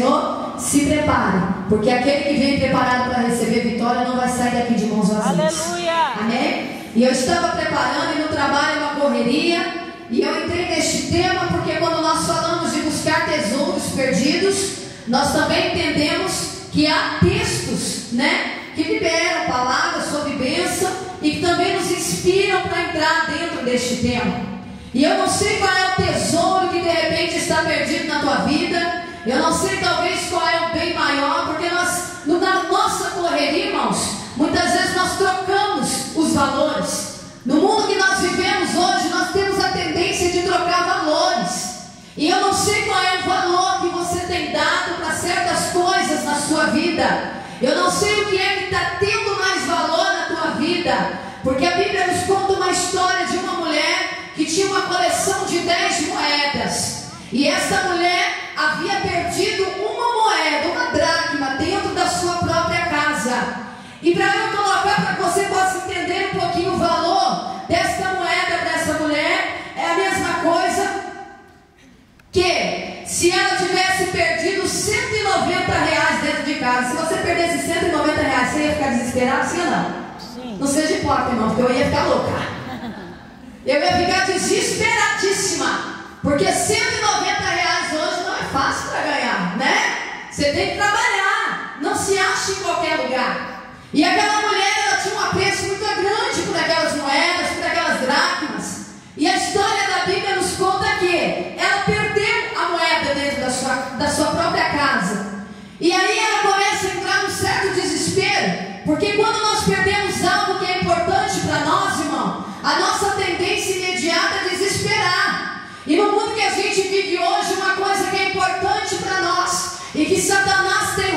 Senhor, se prepare, porque aquele que vem preparado para receber vitória não vai sair daqui de mãos vazias. Aleluia! Amém? E eu estava preparando e no trabalho uma correria, e eu entrei neste tema porque quando nós falamos de buscar tesouros perdidos, nós também entendemos que há textos, que liberam palavras sobre bênção e que também nos inspiram para entrar dentro deste tema. E eu não sei qual é o tesouro que de repente está perdido na tua vida. Eu não sei talvez qual é o bem maior, porque nós, na nossa correria, irmãos, muitas vezes nós trocamos os valores. No mundo que nós vivemos hoje, nós temos a tendência de trocar valores. E eu não sei qual é o valor que você tem dado para certas coisas na sua vida. Eu não sei o que é que está tendo mais valor na tua vida, porque a Bíblia nos conta uma história de uma mulher que tinha uma coleção de 10 moedas. E essa mulher havia perdido uma moeda, uma dracma, dentro da sua própria casa. E para eu colocar, para que você possa entender um pouquinho o valor desta moeda para essa mulher, é a mesma coisa que se ela tivesse perdido R$190 dentro de casa. Se você perdesse R$190, você ia ficar desesperado, sim ou não? Sim. Não seja hipócrita, irmão, porque eu ia ficar louca. Eu ia ficar desesperadíssima, porque R$190 hoje não é fácil para ganhar, Você tem que trabalhar, não se acha em qualquer lugar. E aquela mulher, ela tinha um apreço muito grande por aquelas moedas, por aquelas dracmas. E a história da Bíblia nos conta que ela perdeu a moeda dentro da sua própria casa. E aí ela começa a entrar num certo desespero, porque quando nós perdemos algo que é importante para nós, irmão, a nossa tendência imediata é desesperar. E no mundo que a gente vive hoje, uma coisa que é importante para nós e que Satanás tem